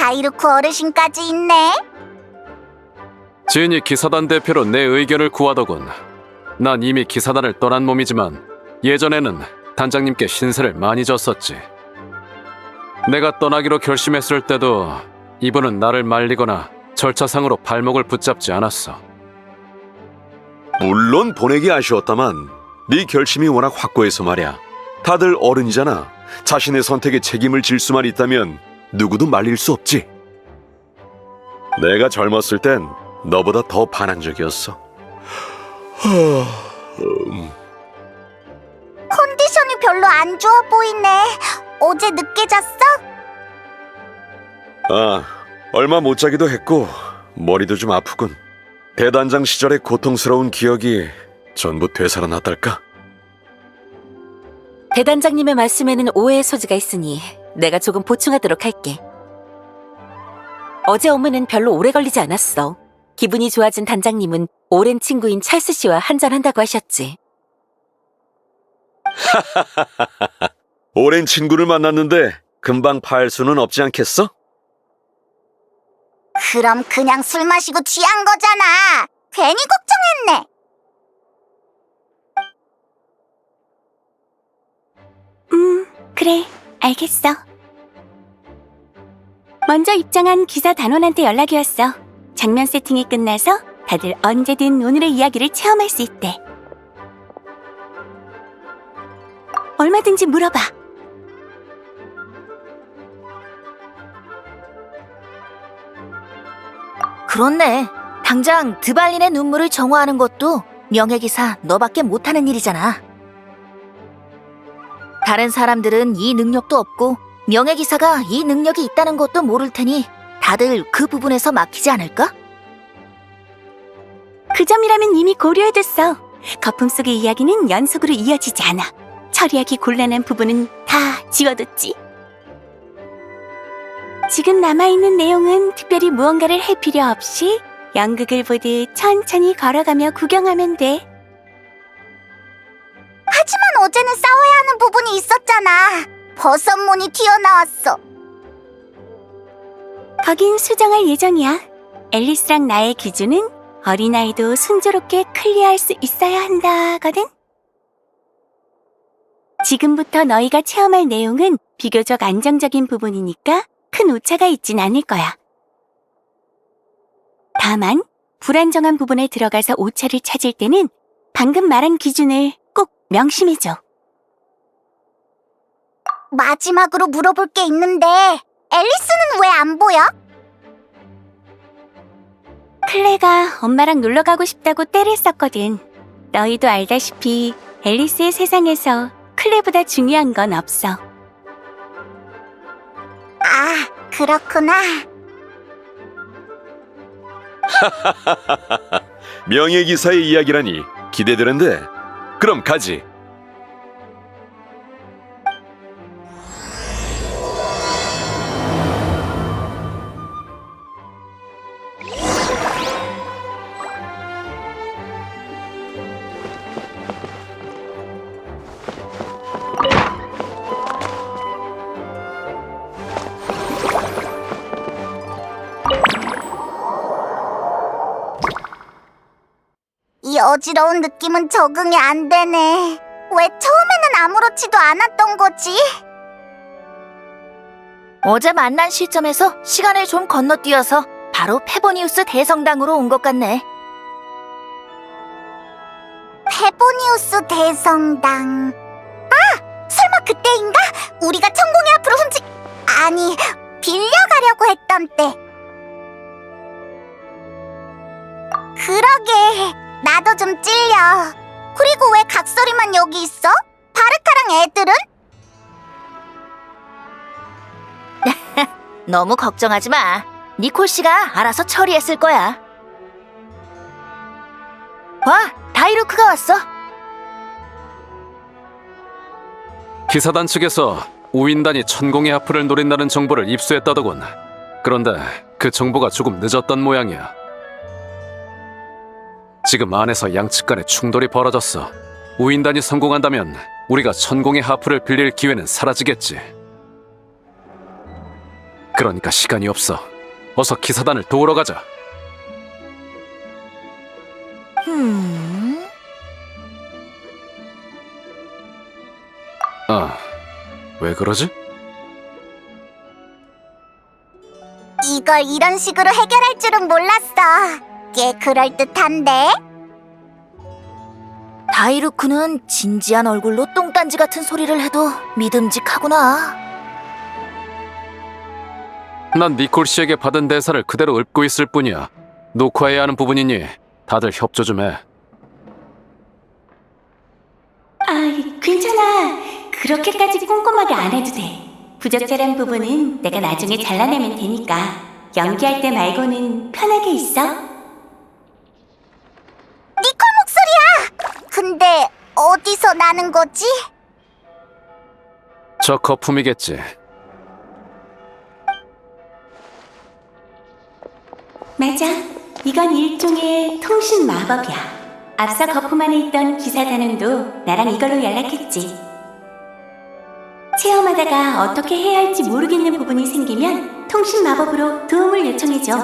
다이루크 어르신까지 있네. 지인이 기사단 대표로 내 의견을 구하더군. 난 이미 기사단을 떠난 몸이지만 예전에는 단장님께 신세를 많이 졌었지. 내가 떠나기로 결심했을 때도 이분은 나를 말리거나 절차상으로 발목을 붙잡지 않았어. 물론 보내기 아쉬웠다만 네 결심이 워낙 확고해서 말이야. 다들 어른이잖아. 자신의 선택에 책임을 질 수만 있다면 누구도 말릴 수 없지. 내가 젊었을 땐 너보다 더 반항적이었어. 컨디션이 별로 안 좋아 보이네. 어제 늦게 잤어? 얼마 못 자기도 했고 머리도 좀 아프군. 대단장 시절의 고통스러운 기억이 전부 되살아났달까? 대단장님의 말씀에는 오해의 소지가 있으니 내가 조금 보충하도록 할게. 어제 업무는 별로 오래 걸리지 않았어. 기분이 좋아진 단장님은 오랜 친구인 찰스 씨와 한잔한다고 하셨지. 오랜 친구를 만났는데 금방 파할 수는 없지 않겠어? 그럼 그냥 술 마시고 취한 거잖아. 괜히 걱정했네. 그래, 알겠어. 먼저 입장한 기사 단원한테 연락이 왔어. 장면 세팅이 끝나서 다들 언제든 오늘의 이야기를 체험할 수 있대. 얼마든지 물어봐. 그렇네. 당장 드발린의 눈물을 정화하는 것도 명예기사 너밖에 못하는 일이잖아. 다른 사람들은 이 능력도 없고 명예기사가 이 능력이 있다는 것도 모를 테니 다들 그 부분에서 막히지 않을까? 그 점이라면 이미 고려해뒀어. 거품 속의 이야기는 연속으로 이어지지 않아. 처리하기 곤란한 부분은 다 지워뒀지. 지금 남아있는 내용은 특별히 무언가를 할 필요 없이 연극을 보듯 천천히 걸어가며 구경하면 돼. 하지만 어제는 싸워야 하는 부분이 있었잖아. 버섯문이 튀어나왔어. 거긴 수정할 예정이야. 앨리스랑 나의 기준은 어린아이도 순조롭게 클리어할 수 있어야 한다거든. 지금부터 너희가 체험할 내용은 비교적 안정적인 부분이니까 큰 오차가 있진 않을 거야. 다만 불안정한 부분에 들어가서 오차를 찾을 때는 방금 말한 기준을 꼭 명심해줘. 마지막으로 물어볼 게 있는데 앨리스는 왜 안 보여? 클레가 엄마랑 놀러 가고 싶다고 떼를 썼거든. 너희도 알다시피 앨리스의 세상에서 클레보다 중요한 건 없어. 아, 그렇구나. 명예기사의 이야기라니 기대되는데. 그럼 가지. 이 어지러운 느낌은 적응이 안 되네. 왜 처음에는 아무렇지도 않았던 거지? 어제 만난 시점에서 시간을 좀 건너뛰어서 바로 페보니우스 대성당으로 온 것 같네. 페보니우스 대성당. 아! 설마 그때인가? 우리가 천공의 앞으로 아니, 빌려가려고 했던 때. 그러게, 나도 좀 찔려. 그리고 왜 각설이만 여기 있어? 바르카랑 애들은? 너무 걱정하지 마. 니콜 씨가 알아서 처리했을 거야. 와, 다이루크가 왔어. 기사단 측에서 우인단이 천공의 하프를 노린다는 정보를 입수했다더군. 그런데 그 정보가 조금 늦었던 모양이야. 지금 안에서 양측 간의 충돌이 벌어졌어. 우인단이 성공한다면 우리가 천공의 하프를 빌릴 기회는 사라지겠지. 그러니까 시간이 없어. 어서 기사단을 도우러 가자. 아, 왜 그러지? 이걸 이런 식으로 해결할 줄은 몰랐어. 꽤 그럴듯한데? 다이루크는 진지한 얼굴로 똥단지 같은 소리를 해도 믿음직하구나. 난 니콜 씨에게 받은 대사를 그대로 읊고 있을 뿐이야. 녹화해야 하는 부분이니 다들 협조 좀 해. 괜찮아. 그렇게까지 꼼꼼하게 안 해도 돼. 부적절한 부분은 내가 나중에 잘라내면 되니까 연기할 때 말고는 편하게 있어. 니콜 목소리야! 근데 어디서 나는 거지? 저 거품이겠지. 맞아. 이건 일종의 통신 마법이야. 앞서 거품 안에 있던 기사단원도 나랑 이걸로 연락했지. 체험하다가 어떻게 해야 할지 모르겠는 부분이 생기면 통신 마법으로 도움을 요청해줘.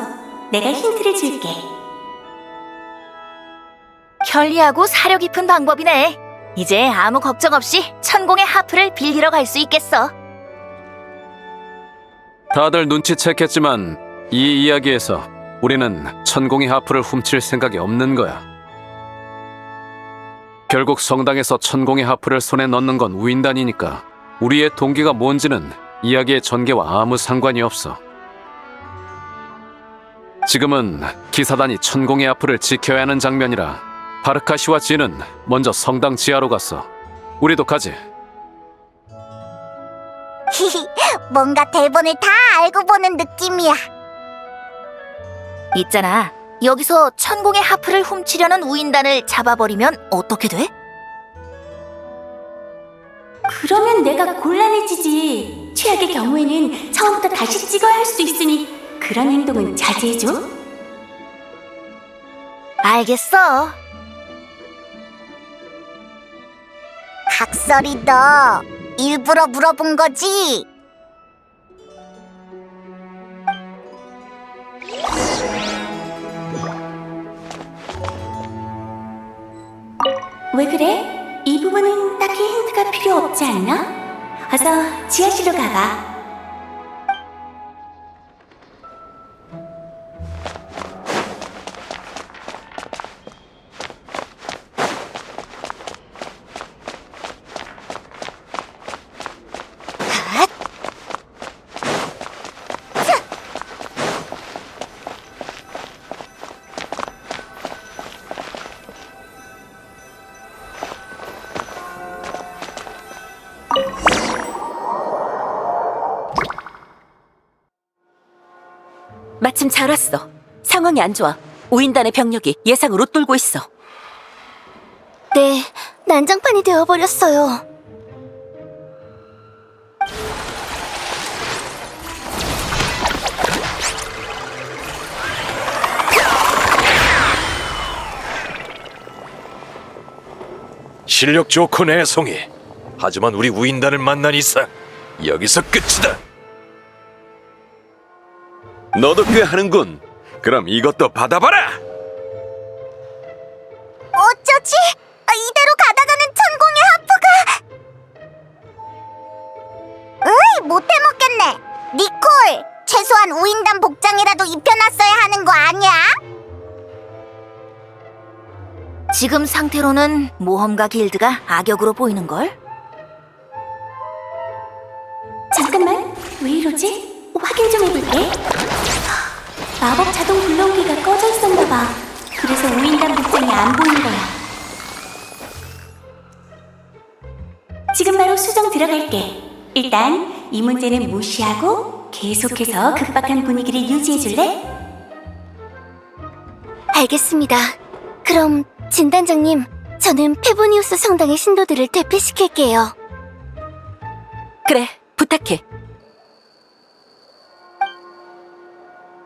내가 힌트를 줄게. 편리하고 사려 깊은 방법이네. 이제 아무 걱정 없이 천공의 하프를 빌리러 갈 수 있겠어. 다들 눈치챘겠지만 이 이야기에서 우리는 천공의 하프를 훔칠 생각이 없는 거야. 결국 성당에서 천공의 하프를 손에 넣는 건 우인단이니까 우리의 동기가 뭔지는 이야기의 전개와 아무 상관이 없어. 지금은 기사단이 천공의 하프를 지켜야 하는 장면이라 바르카시와 진은 먼저 성당 지하로 갔어. 우리도 가지. 히히, 뭔가 대본을 다 알고 보는 느낌이야. 있잖아. 여기서 천공의 하프를 훔치려는 우인단을 잡아버리면 어떻게 돼? 그러면 내가 곤란해지지. 최악의 경우에는 처음부터 다시 찍어야 할 수도 있으니 그런 행동은 자제해줘. 알겠어. 각설이 너 일부러 물어본 거지? 왜 그래? 이 부분은 딱히 힌트가 필요 없지 않나? 어서 지하실로 가봐. 마침 잘 왔어. 상황이 안 좋아. 우인단의 병력이 예상을 웃돌고 있어. 네, 난장판이 되어버렸어요. 실력 좋고 내송이. 하지만 우리 우인단을 만난 이상 여기서 끝이다. 너도 꽤 하는군. 그럼 이것도 받아봐라. 어쩌지? 이대로 가다가는 천공의 하프가... 으이, 못해 먹겠네. 니콜, 최소한 우인단 복장이라도 입혀놨어야 하는 거 아니야? 지금 상태로는 모험가 길드가 악역으로 보이는걸? 잠깐만, 왜 이러지? 확인 좀 해볼게. 마법 자동 불러오기가 꺼져 있었나 봐. 그래서 우인단 복장이 안 보인 거야. 지금 바로 수정 들어갈게. 일단 이 문제는 무시하고 계속해서 급박한 분위기를 유지해줄래? 알겠습니다. 그럼 진단장님, 저는 페보니우스 성당의 신도들을 대피시킬게요. 그래, 부탁해.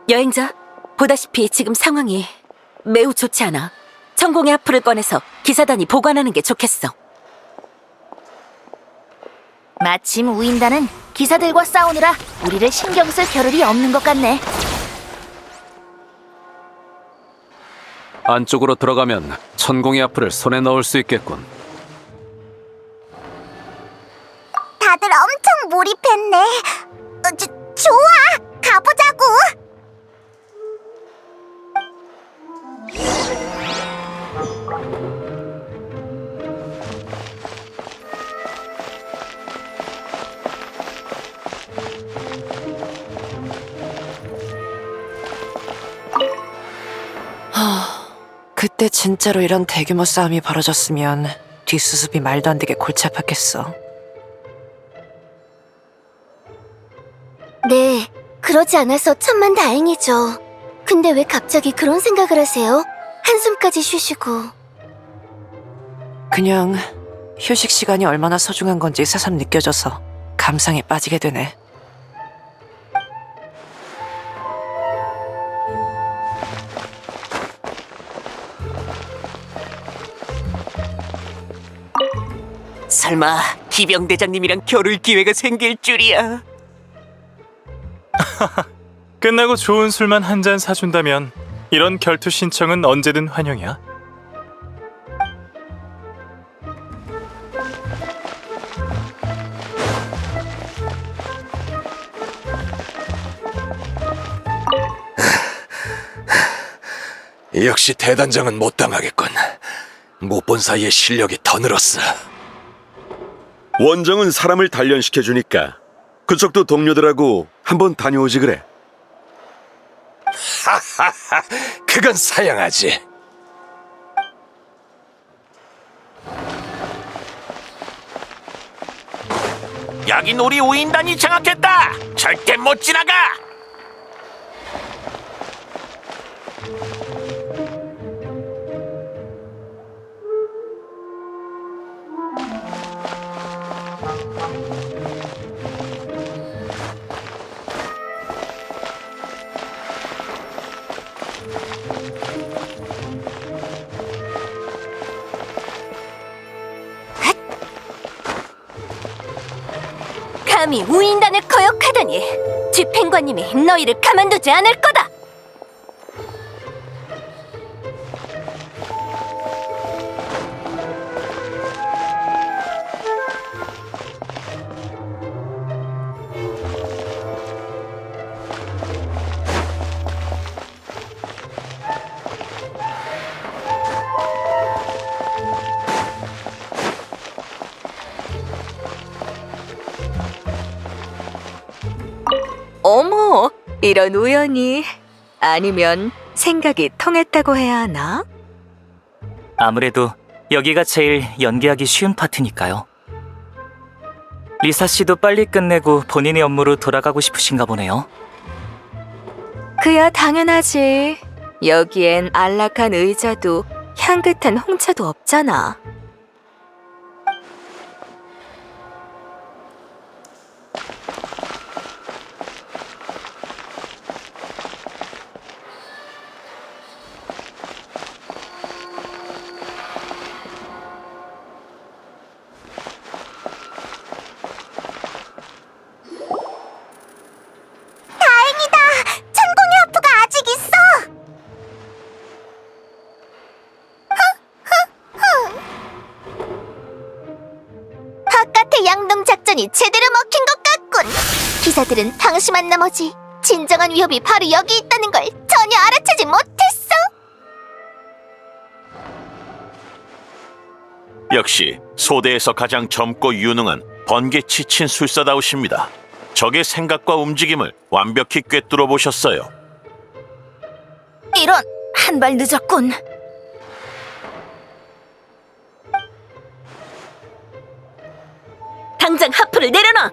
여행자, 보다시피 지금 상황이 매우 좋지 않아. 천공의 하프를 꺼내서 기사단이 보관하는 게 좋겠어. 마침 우인단은 기사들과 싸우느라 우리를 신경 쓸 겨를이 없는 것 같네. 안쪽으로 들어가면 천공의 앞을 손에 넣을 수 있겠군. 다들 엄청 몰입했네. 좋아, 가보자고. 그때 진짜로 이런 대규모 싸움이 벌어졌으면 뒷수습이 말도 안 되게 골치 아팠겠어. 네, 그러지 않아서 천만 다행이죠. 근데 왜 갑자기 그런 생각을 하세요? 한숨까지 쉬시고. 그냥 휴식 시간이 얼마나 소중한 건지 새삼 느껴져서 감상에 빠지게 되네. 설마 기병대장님이랑 겨룰 기회가 생길 줄이야. 끝나고 좋은 술만 한 잔 사준다면 이런 결투 신청은 언제든 환영이야. 역시 대단장은 못 당하겠군. 못 본 사이에 실력이 더 늘었어. 원정은 사람을 단련시켜주니까 그쪽도 동료들하고 한번 다녀오지 그래. 그건 사양하지. 여긴 우리 우인단이 장악했다. 절대 못 지나가. 감히 우인단을 거역하다니 집행관님이 너희를 가만두지 않을 거다. 어머, 이런 우연이. 아니면 생각이 통했다고 해야 하나? 아무래도 여기가 제일 연기하기 쉬운 파트니까요. 리사 씨도 빨리 끝내고 본인의 업무로 돌아가고 싶으신가 보네요. 그야 당연하지. 여기엔 안락한 의자도 향긋한 홍차도 없잖아. 다행이다. 천공의 화포가 아직 있어. 바깥의 양동 작전이 제대로 먹힌 것 같군. 기사들은 방심한 나머지 진정한 위협이 바로 여기 있다는 걸 전혀 알아채지 못했어. 역시 소대에서 가장 젊고 유능한 번개 치친 술사다우십니다. 적의 생각과 움직임을 완벽히 꿰뚫어 보셨어요. 이런, 한 발 늦었군. 당장 하프를 내려놔.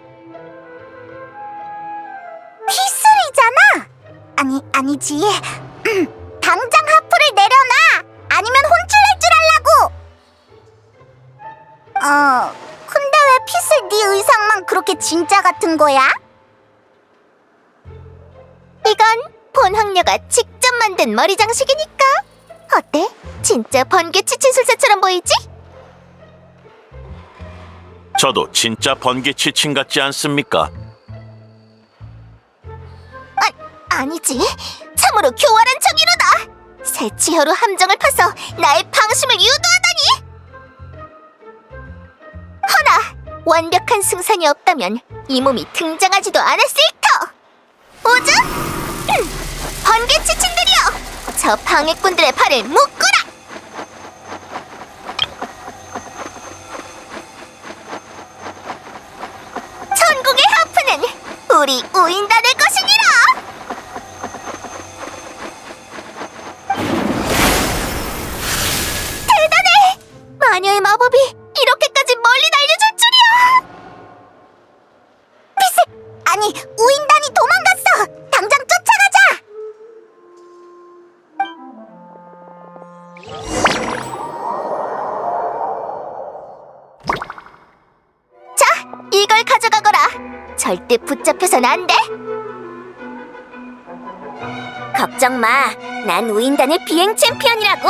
피슬이잖아. 아니지. 당장 하프를 내려놔. 아니면 혼쭐낼 줄 알라고. 근데 왜 피슬 네 의상만 그렇게 진짜 같은 거야? 이건 본 황녀가 직접 만든 머리 장식이니까. 어때? 진짜 번개 치친술사처럼 보이지? 저도 진짜 번개 치친 같지 않습니까? 아니지. 참으로 교활한 정의로다. 새 치혀로 함정을 파서 나의 방심을 유도하다니. 허나 완벽한 승산이 없다면 이 몸이 등장하지도 않았을 터. 오즈? 번개 치친들이여, 저 방해꾼들의 발을 묶어라. 천국의 하프는 우리 우인단의 것이니라. 대단해! 마녀의 마법이 이렇게까지 멀리 날려줄 줄이야! 피스! 아니, 우인단이 도망갔어! 당장 쫓아가자! 자, 이걸 가져가거라! 절대 붙잡혀선 안 돼! 걱정 마! 난 우인단의 비행 챔피언이라고!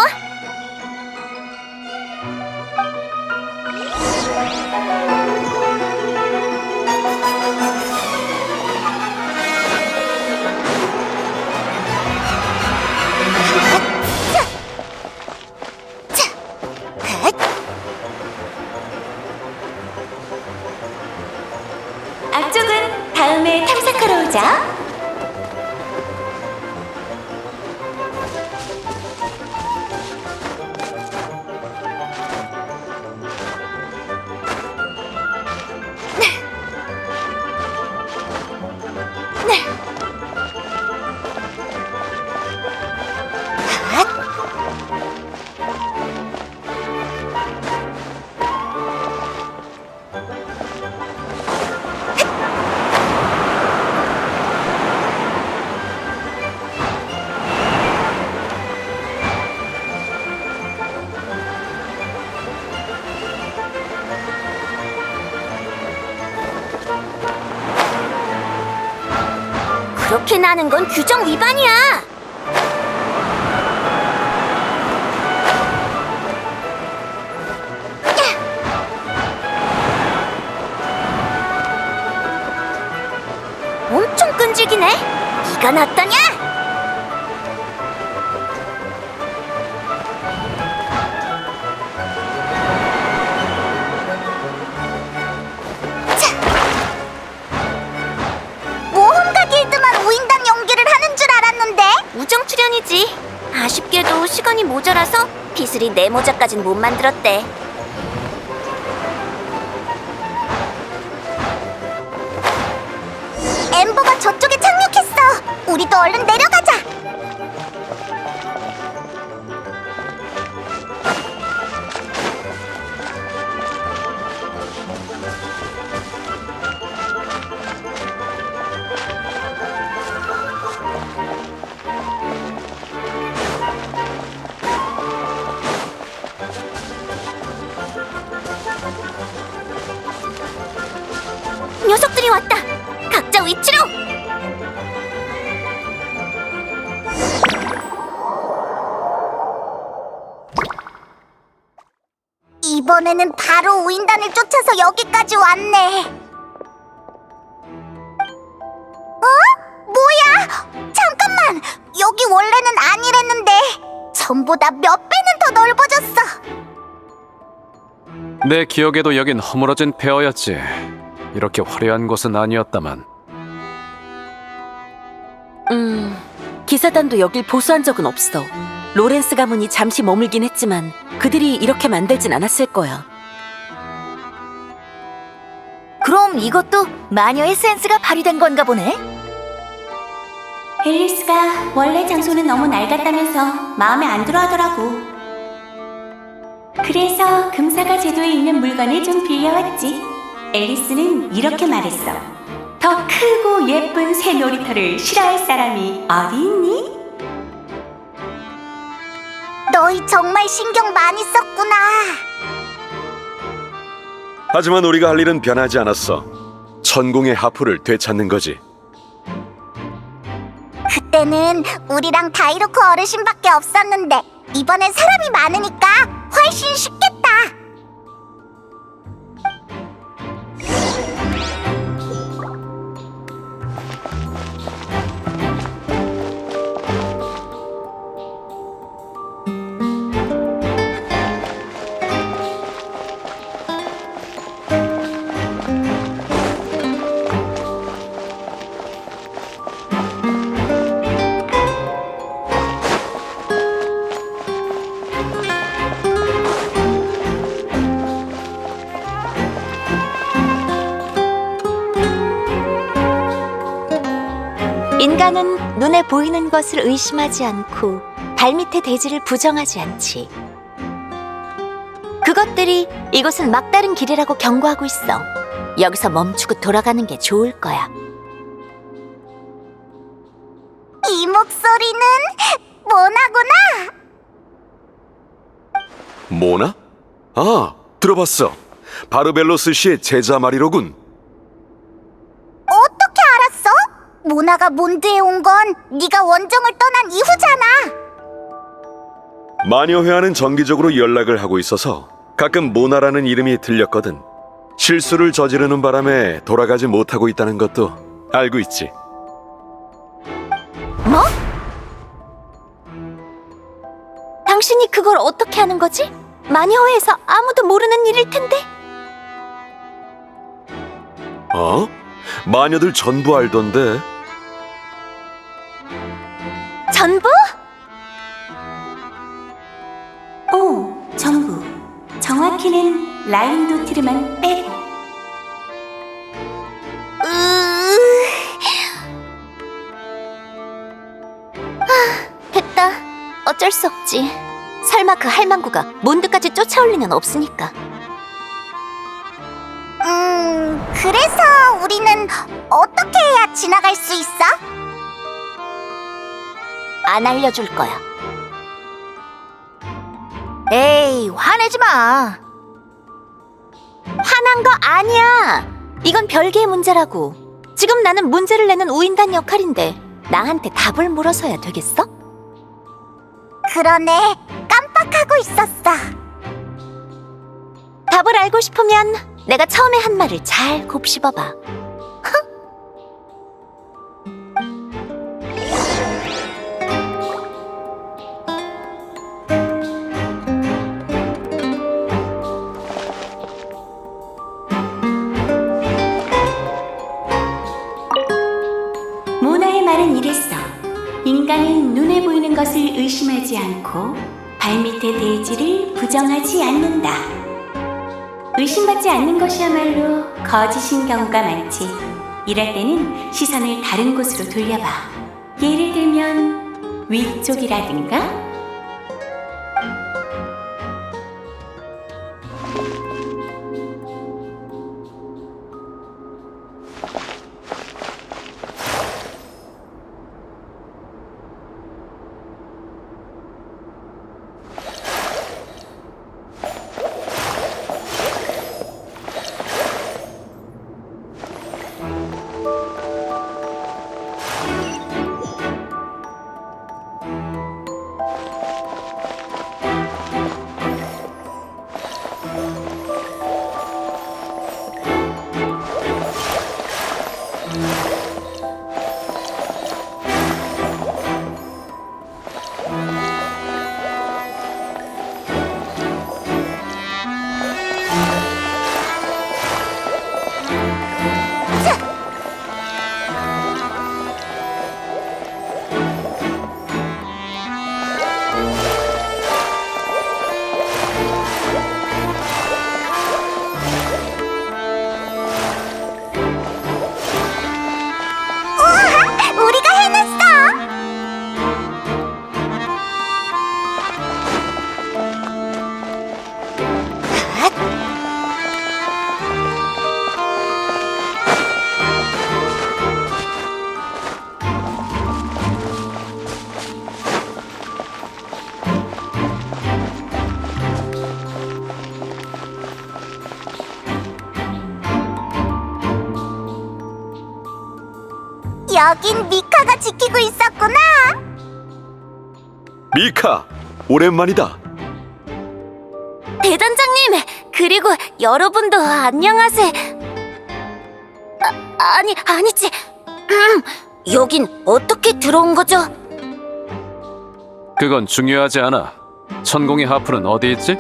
앞쪽은 다음에 탐색하러 오자. 그렇게 나는 건 규정 위반이야. 엄청 끈질기네. 네가 낫다냐? 모험가길드만 우인단 연기를 하는 줄 알았는데 우정 출연이지. 아쉽게도 시간이 모자라서 비슬이 내 모자까진 못 만들었대. 엠버가 저쪽에 착륙했어. 우리도 얼른 내려가자. 녀석들이 왔다. 각자 위치로. 이번에는 바로 우인단을 쫓아서 여기까지 왔네. 어? 뭐야? 잠깐만! 여기 원래는 아니랬는데 전보다 몇 배는 더 넓어졌어. 내 기억에도 여긴 허물어진 폐허였지. 이렇게 화려한 곳은 아니었다만. 기사단도 여길 보수한 적은 없어. 로렌스 가문이 잠시 머물긴 했지만 그들이 이렇게 만들진 않았을 거야. 그럼 이것도 마녀의 센스가 발휘된 건가 보네? 앨리스가 원래 장소는 너무 낡았다면서 마음에 안 들어 하더라고. 그래서 금사가 제도에 있는 물건을 좀 빌려왔지. 앨리스는 이렇게 말했어. 더 크고 예쁜 새 놀이터를 싫어할 사람이 어디 있니? 너희 정말 신경 많이 썼구나. 하지만 우리가 할 일은 변하지 않았어. 천공의 하프를 되찾는 거지. 그때는 우리랑 다이로크 어르신밖에 없었는데 이번엔 사람이 많으니까 훨씬 쉽겠다. 인간은 눈에 보이는 것을 의심하지 않고 발밑의 대지를 부정하지 않지. 그것들이 이곳은 막다른 길이라고 경고하고 있어. 여기서 멈추고 돌아가는 게 좋을 거야. 이 목소리는 모나구나. 모나? 아, 들어봤어. 바르벨로스 씨의 제자 말이로군. 어떻게 알았어? 모나가 몬드에 온 건 네가 원정을 떠난 이후잖아. 마녀회와는 정기적으로 연락을 하고 있어서 가끔 모나라는 이름이 들렸거든. 실수를 저지르는 바람에 돌아가지 못하고 있다는 것도 알고 있지. 뭐? 당신이 그걸 어떻게 하는 거지? 마녀회에서 아무도 모르는 일일 텐데. 어? 마녀들 전부 알던데. 전부? 전부. 정확히는 라인도티르만 빼고. 됐다. 어쩔 수 없지. 설마 그 할망구가 몬드까지 쫓아올 리는 없으니까. 그래서 우리는 어떻게 해야 지나갈 수 있어? 안 알려줄 거야. 에이, 화내지 마. 화난 거 아니야. 이건 별개의 문제라고. 지금 나는 문제를 내는 우인단 역할인데 나한테 답을 물어서야 되겠어? 그러네. 깜빡하고 있었어. 답을 알고 싶으면 내가 처음에 한 말을 잘 곱씹어봐. 모나의 말은 이랬어. 인간은 눈에 보이는 것을 의심하지 않고 발밑의 대지를 부정하지 않는다. 의심받지 않는 것이야말로 거짓인 경우가 많지. 이럴 때는 시선을 다른 곳으로 돌려봐. 예를 들면 위쪽이라든가. 우리가 해냈어! 여긴 미카가 지키고 있었구나. 미카, 오랜만이다. 대단장님, 그리고 여러분도 안녕하세요. 아니지. 여긴 어떻게 들어온 거죠? 그건 중요하지 않아. 천공의 하프는 어디 있지?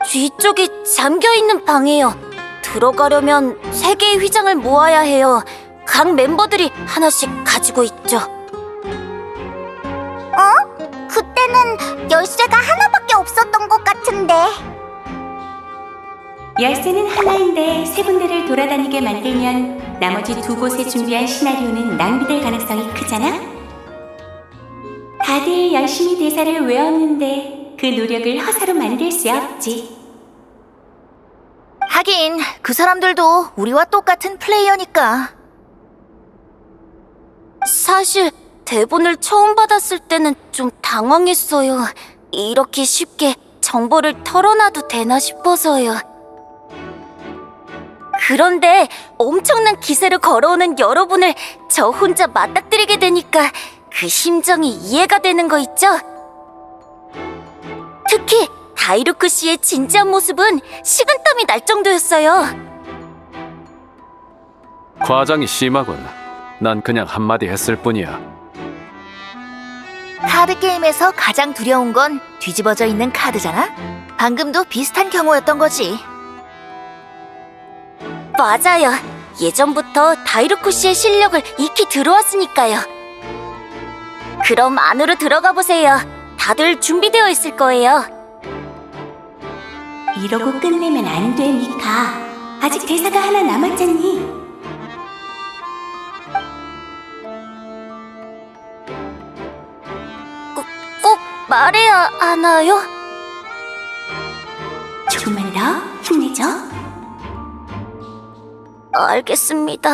뒤쪽이 잠겨있는 방이에요. 들어가려면 3개의 휘장을 모아야 해요. 각 멤버들이 하나씩 가지고 있죠. 그때는 열쇠가 하나밖에 없었던 것 같은데. 열쇠는 하나인데 세 군데를 돌아다니게 만들면 나머지 두 곳에 준비한 시나리오는 낭비될 가능성이 크잖아? 다들 열심히 대사를 외웠는데 그 노력을 허사로 만들 수 없지. 하긴 그 사람들도 우리와 똑같은 플레이어니까. 사실 대본을 처음 받았을 때는 좀 당황했어요. 이렇게 쉽게 정보를 털어놔도 되나 싶어서요. 그런데 엄청난 기세를 걸어오는 여러분을 저 혼자 맞닥뜨리게 되니까 그 심정이 이해가 되는 거 있죠? 특히 다이루크 씨의 진지한 모습은 식은땀이 날 정도였어요. 과장이 심하군. 난 그냥 한마디 했을 뿐이야. 카드 게임에서 가장 두려운 건 뒤집어져 있는 카드잖아? 방금도 비슷한 경우였던 거지. 맞아요. 예전부터 다이루크 씨의 실력을 익히 들어왔으니까요. 그럼 안으로 들어가 보세요. 다들 준비되어 있을 거예요. 이러고 끝내면 안 돼, 미카. 아직 대사가 하나 남았잖니. 꼭 말해야 하나요? 조금만 더 힘내죠. 알겠습니다.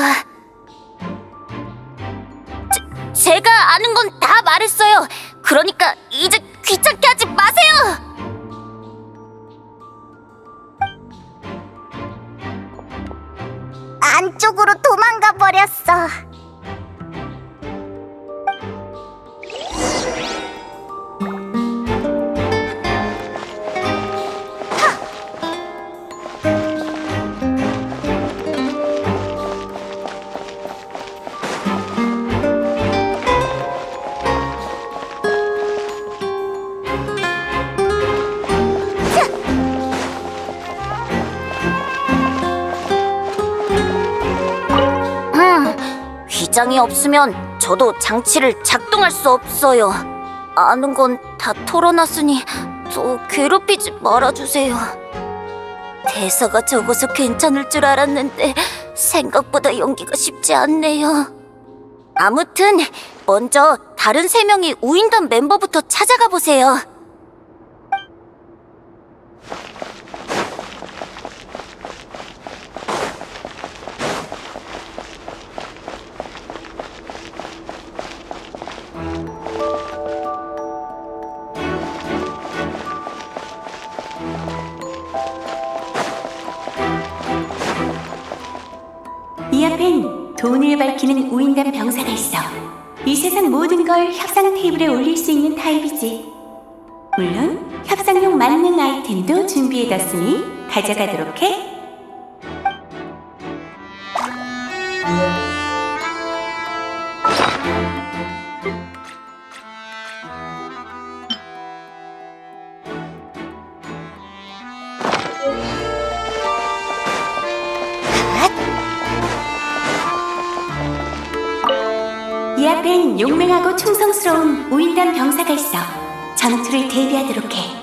제가 아는 건 다 말했어요. 그러니까 이제 귀찮게 하지 마세요. 안쪽으로 도망가 버렸어. 휘장이 없으면 저도 장치를 작동할 수 없어요. 아는 건 다 털어놨으니 또 괴롭히지 말아주세요. 대사가 적어서 괜찮을 줄 알았는데 생각보다 연기가 쉽지 않네요. 아무튼 먼저 다른 3명이 우인단 멤버부터 찾아가 보세요. 이 앞엔 돈을 밝히는 우인단 병사가 있어. 이 세상 모든 걸 협상 테이블에 올릴 수 있는 타입이지. 물론 협상용 만능 아이템도 준비해뒀으니 가져가도록 해. 이 앞엔 용맹하고 충성스러운 우인단 병사가 있어. 전투를 대비하도록 해.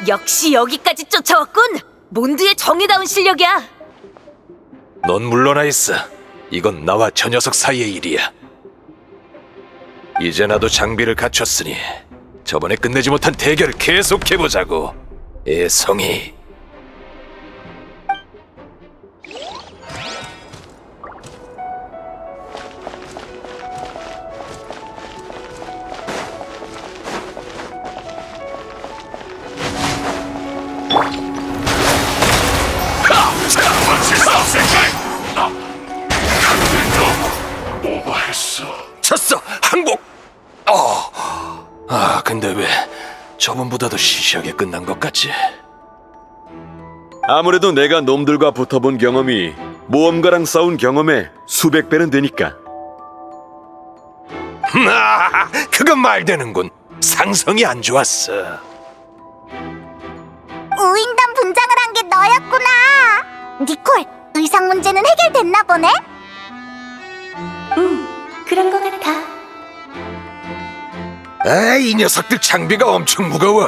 역시 여기까지 쫓아왔군. 몬드의 정의다운 실력이야. 넌 물러나 있어. 이건 나와 저 녀석 사이의 일이야. 이제 나도 장비를 갖췄으니 저번에 끝내지 못한 대결을 계속해보자고. 애송이. 쳤어! 항복! 근데 왜 저번보다도 시시하게 끝난 것 같지? 아무래도 내가 놈들과 붙어본 경험이 모험가랑 싸운 경험의 수백 배는 되니까. 그건 말되는군. 상성이 안 좋았어. 우인단 분장을 한 게 너였구나. 니콜, 의상 문제는 해결됐나 보네? 그런 것 같아. 이 녀석들 장비가 엄청 무거워.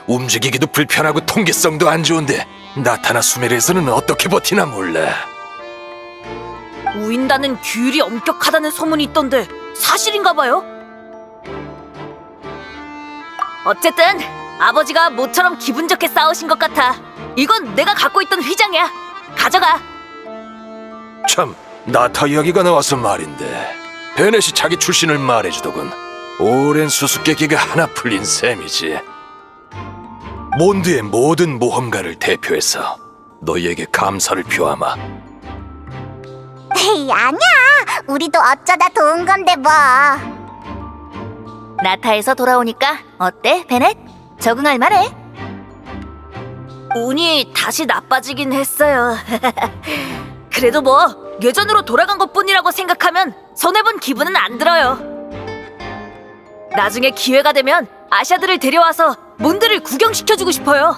움직이기도 불편하고 통기성도 안 좋은데 나타나 수메르에서는 어떻게 버티나 몰라. 우인단은 규율이 엄격하다는 소문이 있던데 사실인가 봐요? 어쨌든 아버지가 모처럼 기분 좋게 싸우신 것 같아. 이건 내가 갖고 있던 휘장이야. 가져가. 참, 나타 이야기가 나와서 말인데 베넷이 자기 출신을 말해주더군. 오랜 수수께끼가 하나 풀린 셈이지. 몬드의 모든 모험가를 대표해서 너희에게 감사를 표하마. 에이, 아니야. 우리도 어쩌다 도운 건데 뭐. 나타에서 돌아오니까 어때, 베넷? 적응할 만해? 운이 다시 나빠지긴 했어요. 그래도 뭐 예전으로 돌아간 것뿐이라고 생각하면 손해본 기분은 안 들어요. 나중에 기회가 되면 아샤들을 데려와서 몬드를 구경시켜주고 싶어요.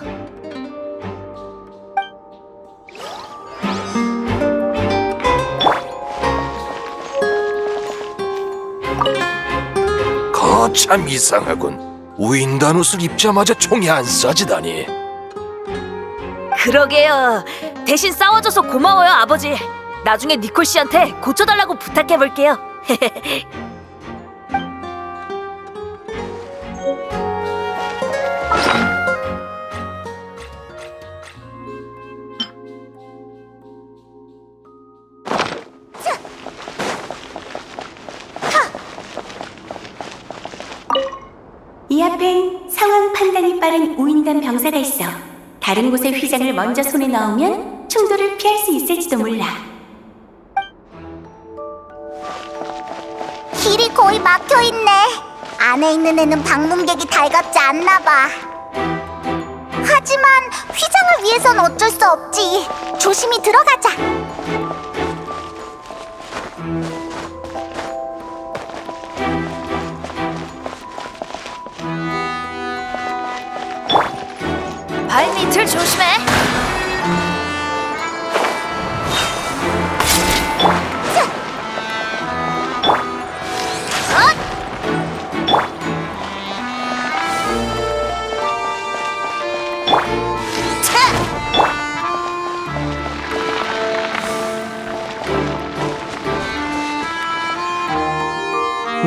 거참 이상하군. 우인단 옷을 입자마자 총이 안 쏴지다니. 그러게요. 대신 싸워줘서 고마워요, 아버지. 나중에 니콜 씨한테 고쳐달라고 부탁해볼게요. 이 앞엔 상황 판단이 빠른 우인단 병사가 있어. 다른 곳의 휘장을 먼저 손에 넣으면 충돌을 피할 수 있을지도 몰라. 길이 거의 막혀있네. 안에 있는 애는 방문객이 달갑지 않나 봐. 하지만 휘장을 위해선 어쩔 수 없지. 조심히 들어가자. 발밑을 조심해.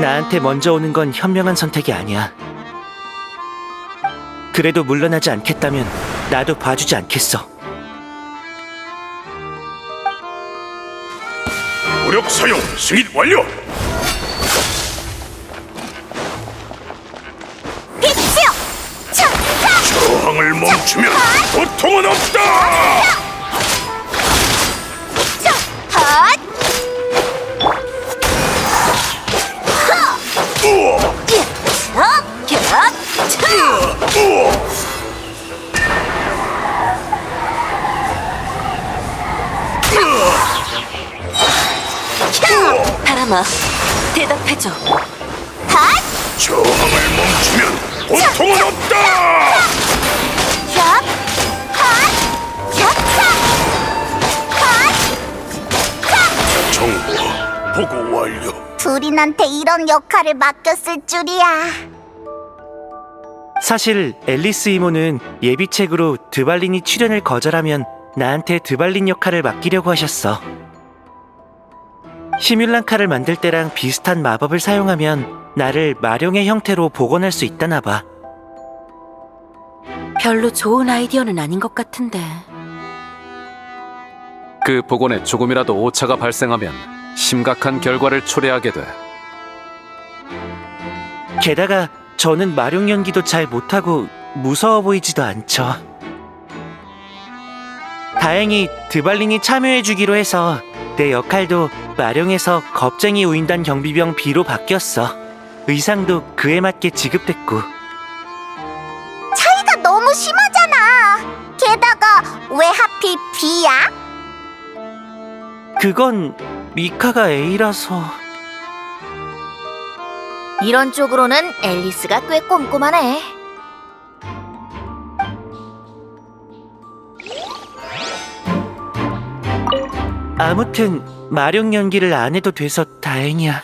나한테 먼저 오는 건 현명한 선택이 아니야. 그래도 물러나지 않겠다면 나도 봐주지 않겠어. 무력 사용 승인 완료. 빛이요! 저항을 멈추면 고통은 없다. 바람아, 대답해줘. 저항을 멈추면 고통은 없다. 정보 보고 완료. 둘인한테 이런 역할을 맡겼을 줄이야. 사실 앨리스 이모는 예비책으로 드발린이 출연을 거절하면 나한테 드발린 역할을 맡기려고 하셨어. 시뮬란카를 만들 때랑 비슷한 마법을 사용하면 나를 마룡의 형태로 복원할 수 있다나 봐. 별로 좋은 아이디어는 아닌 것 같은데. 그 복원에 조금이라도 오차가 발생하면 심각한 결과를 초래하게 돼. 게다가 저는 마룡 연기도 잘 못하고 무서워 보이지도 않죠. 다행히 드발린이 참여해주기로 해서 내 역할도 마룡에서 겁쟁이 우인단 경비병 B로 바뀌었어. 의상도 그에 맞게 지급됐고. 차이가 너무 심하잖아. 게다가 왜 하필 B야? 그건 미카가 A라서. 이런 쪽으로는 앨리스가 꽤 꼼꼼하네. 아무튼 마룡 연기를 안 해도 돼서 다행이야.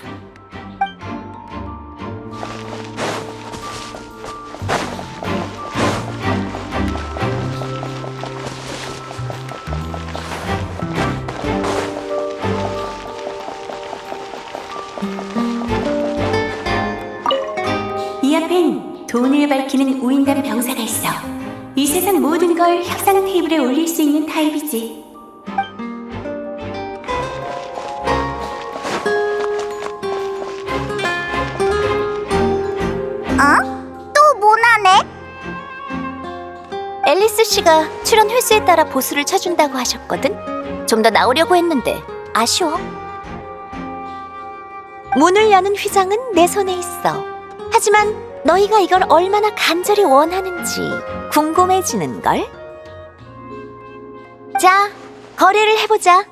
밝히는 우인단 병사가 있어. 이 세상 모든 걸 협상 테이블에 올릴 수 있는 타입이지. 또 모나네? 앨리스 씨가 출연 횟수에 따라 보수를 쳐준다고 하셨거든? 좀 더 나오려고 했는데 아쉬워. 문을 여는 휘장은 내 손에 있어. 하지만 너희가 이걸 얼마나 간절히 원하는지 궁금해지는걸? 자, 거래를 해보자.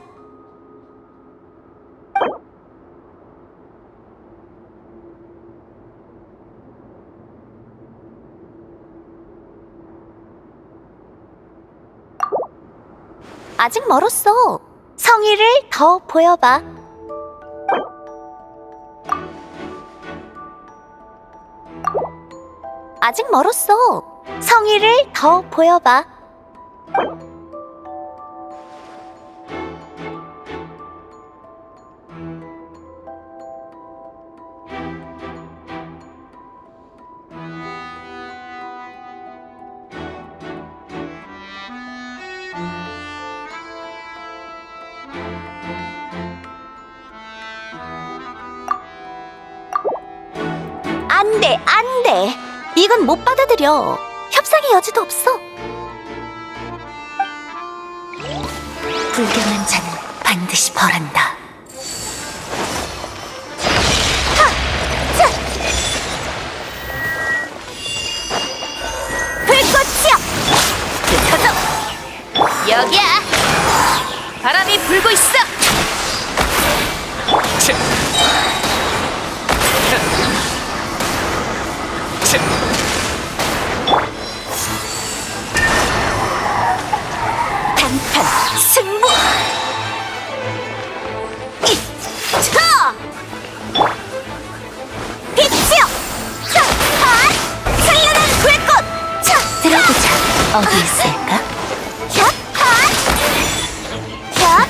아직 멀었어. 성의를 더 보여봐. 아직 멀었어. 성의를 더 보여봐. 안 돼, 안 돼. 이건 못 받아들여. 협상의 여지도 없어. 불경한 자는 반드시 벌한다. 불꽃이여! 흩어져! 여기야! 바람이 불고 있어! 단판 승부! 차! 빛이여! 차! 핫! 찬란한 불꽃! 차! 들어보자. 어디 있을까? 샷! 핫! 샷!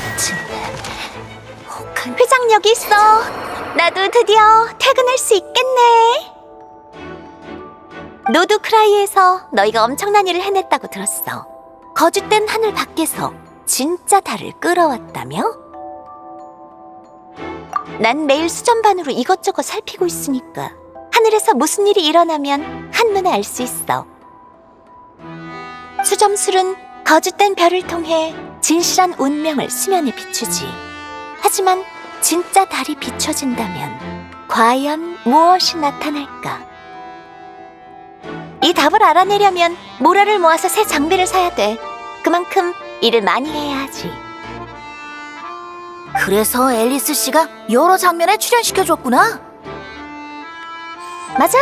혹한 회장 여기 있어. 나도 드디어 퇴근할 수 있겠네. 노드크라이에서 너희가 엄청난 일을 해냈다고 들었어. 거짓된 하늘 밖에서 진짜 달을 끌어왔다며? 난 매일 수전반으로 이것저것 살피고 있으니까 하늘에서 무슨 일이 일어나면 한눈에 알 수 있어. 수점술은 거짓된 별을 통해 진실한 운명을 수면에 비추지. 하지만 진짜 달이 비춰진다면 과연 무엇이 나타날까? 이 답을 알아내려면 모라를 모아서 새 장비를 사야 돼. 그만큼 일을 많이 해야 하지. 그래서 앨리스 씨가 여러 장면에 출연시켜줬구나. 맞아.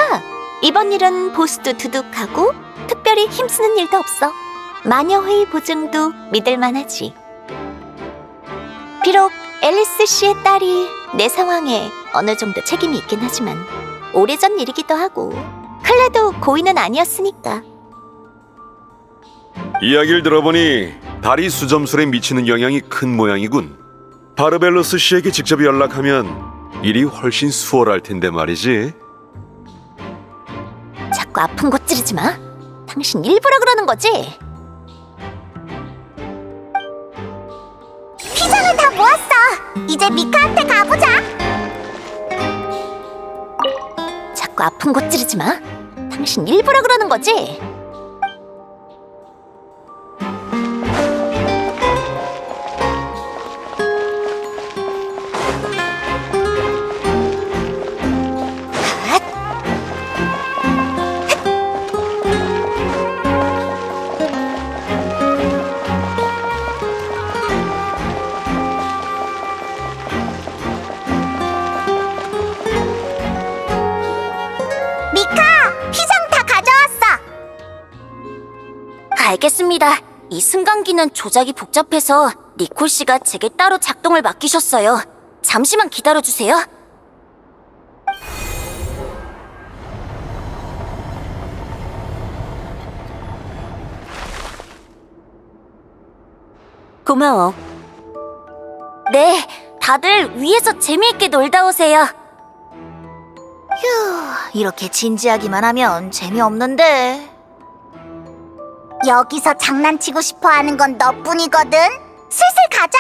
이번 일은 보수도 두둑하고 특별히 힘쓰는 일도 없어. 마녀회의 보증도 믿을만하지. 비록 앨리스 씨의 딸이 내 상황에 어느 정도 책임이 있긴 하지만 오래전 일이기도 하고 클레도 고인은 아니었으니까. 이야기를 들어보니 달이 수점술에 미치는 영향이 큰 모양이군. 바르벨로스 씨에게 직접 연락하면 일이 훨씬 수월할 텐데 말이지. 자꾸 아픈 곳 찌르지 마. 당신 일부러 그러는 거지? 휘장을 다 모았어. 이제 미카한테 가보자. 자꾸 아픈 곳 찌르지 마. 당신 일부러 그러는 거지? 알겠습니다. 이 승강기는 조작이 복잡해서 니콜 씨가 제게 따로 작동을 맡기셨어요. 잠시만 기다려주세요. 고마워. 네, 다들 위에서 재미있게 놀다 오세요. 휴, 이렇게 진지하기만 하면 재미없는데. 여기서 장난치고 싶어 하는 건 너뿐이거든. 슬슬 가자.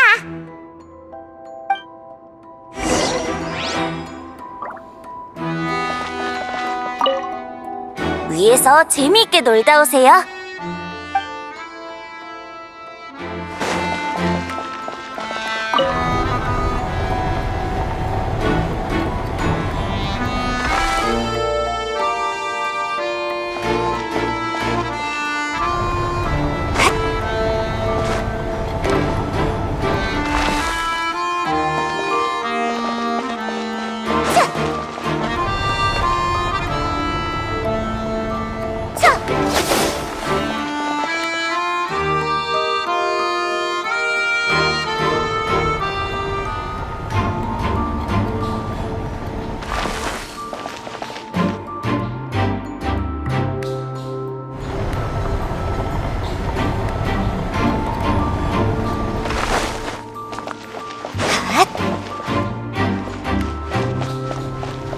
위에서 재미있게 놀다 오세요.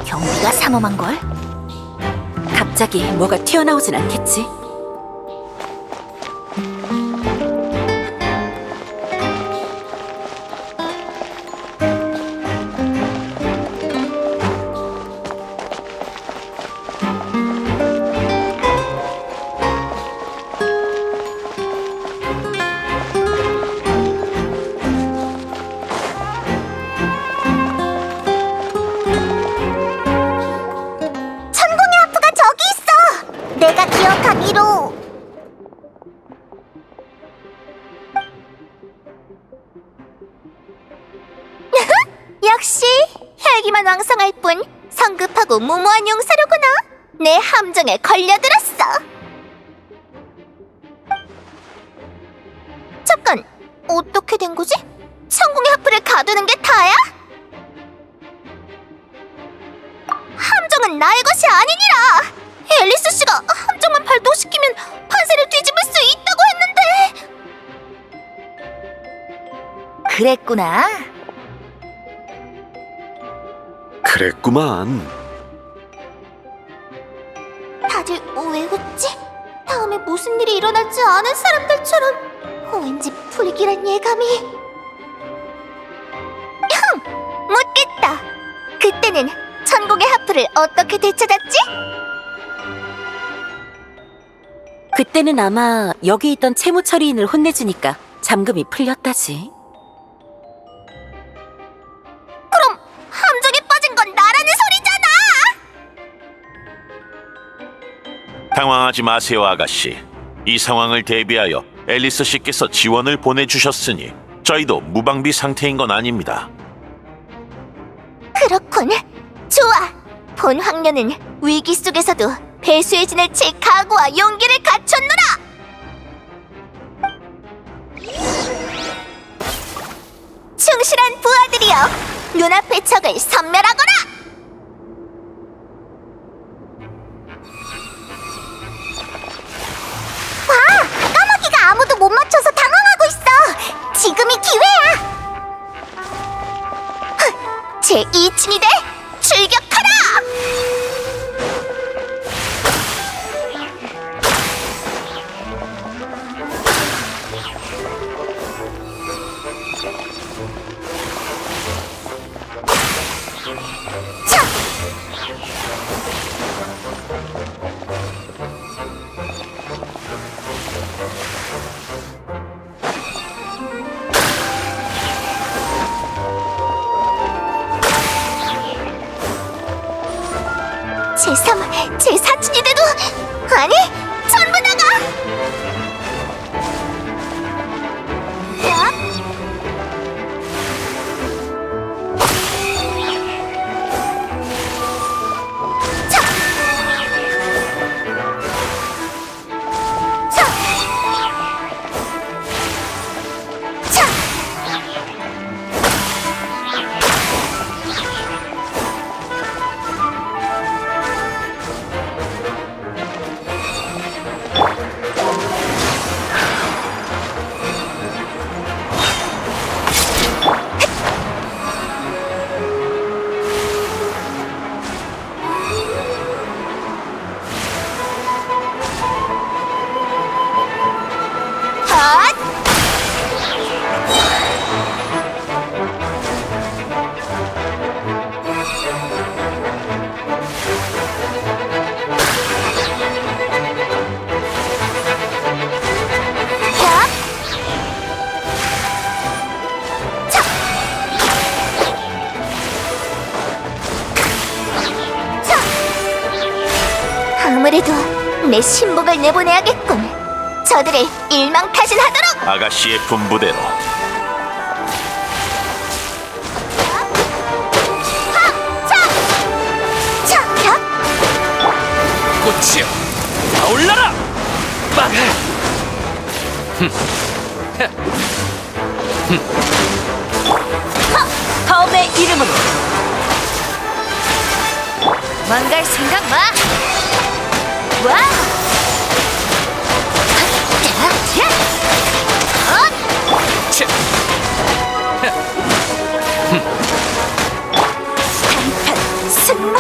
경비가 삼엄한걸? 갑자기 뭐가 튀어나오진 않겠지? 천공의 하프가 저기 있어. 내가 기억하기로. 역시 혈기만 왕성할 뿐 성급하고 무모한 용사로구나. 내 함정에 걸려들었어. 잠깐, 어떻게 된 거지? 천공의 하프를 가두는 게 다야? 함정은 나의 것이 아니니라. 앨리스 씨가 함정만 발동시키면 판세를 뒤집을 수 있다고 했는데. 그랬구나. 그랬구만. 다들 왜 웃지? 다음에 무슨 일이 일어날지 아는 사람들처럼 왠지 불길한 예감이. 묻겠다. 그때는 천공의 하프를 어떻게 되찾았지? 그때는 아마 여기 있던 채무 처리인을 혼내주니까 잠금이 풀렸다지. 그럼 함정에 빠진 건 나라는 소리잖아! 당황하지 마세요, 아가씨. 이 상황을 대비하여 앨리스 씨께서 지원을 보내주셨으니 저희도 무방비 상태인 건 아닙니다. 그렇군. 좋아. 본 황녀는 위기 속에서도 배수의 진을 칠 각오와 용기를 갖췄노라. 충실한 부하들이여, 눈앞의 적을 섬멸하거라. 봐, 까마귀가 아무도 못 맞춰서 당황하고 있어. 지금이 기회야. 제2층이 돼 출격하라. 제3, 제4층이 돼도 아니, 전부 나가! 내 신복을 내보내야겠군. 저들을 일망타진하도록. 아가씨의 분부대로 꽃이여, 타올라라! 검의 이름으로 망갈 생각 마! 와! 단탄 승모!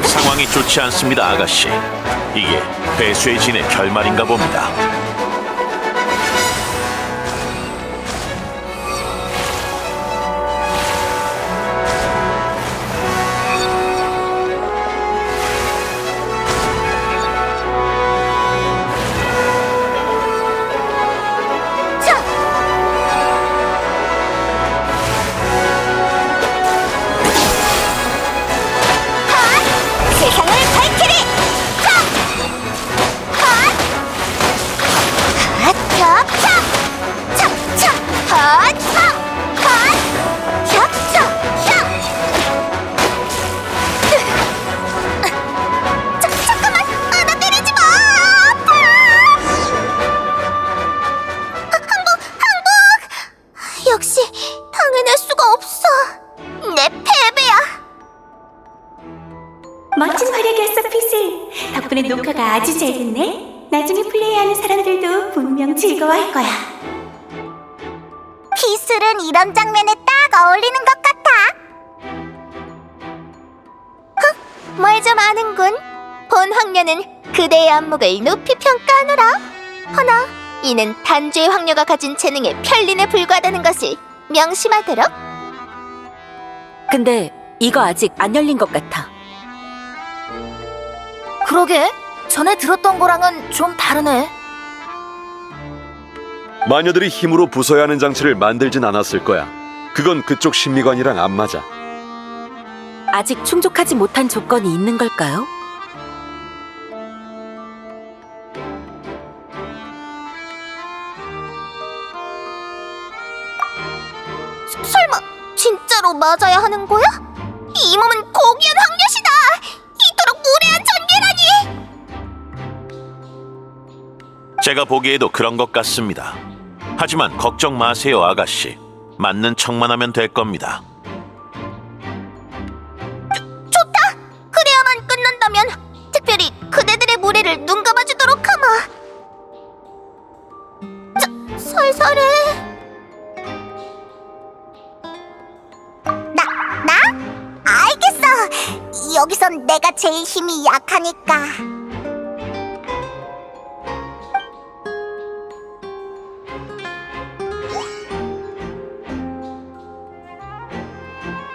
상황이 좋지 않습니다, 아가씨. 이게 배수의 진의 결말인가 봅니다. 세상을 밝히리! 잠깐만! 나 때리지 마! 아파! 항복! 역시 당해낼 수가 없어. 내 패배야. 멋진 활약이었어, 피슬. 덕분에 녹화가 아주 잘 됐네. 나중에 플레이하는 사람들도 분명 즐거워할 거야. 피슬은 이런 장면에 딱 어울리는 것 같아. 뭘 좀 아는군. 본 황녀는 그대의 안목을 높이 평가하노라. 허나 이는 단주의 황녀가 가진 재능에 편린에 불과하다는 것을 명심하도록. 근데 이거 아직 안 열린 것 같아. 그러게, 전에 들었던 거랑은 좀 다르네. 마녀들이 힘으로 부숴야 하는 장치를 만들진 않았을 거야. 그건 그쪽 심리관이랑 안 맞아. 아직 충족하지 못한 조건이 있는 걸까요? 설마 진짜로 맞아야 하는 거야? 이 몸은 고귀한 황녀시다. 이토록 무례한 전개라니. 제가 보기에도 그런 것 같습니다. 하지만 걱정 마세요, 아가씨. 맞는 척만 하면 될 겁니다. 좋다. 그래야만 끝난다면 특별히 그대들의 무례를 눈감아주도록 하마. 살살해. 나? 알겠어. 여기선 내가 제일 힘이 약하니까.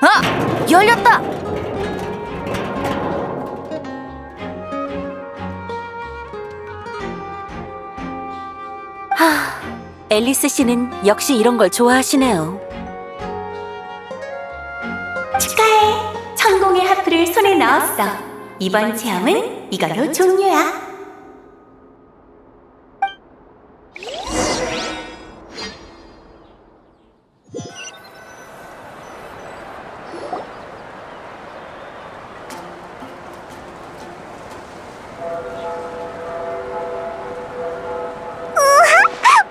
아! 열렸다! 앨리스 씨는 역시 이런 걸 좋아하시네요. 축하해! 천공의 하프를 손에 넣었어. 이번 체험은 이걸로 종료야.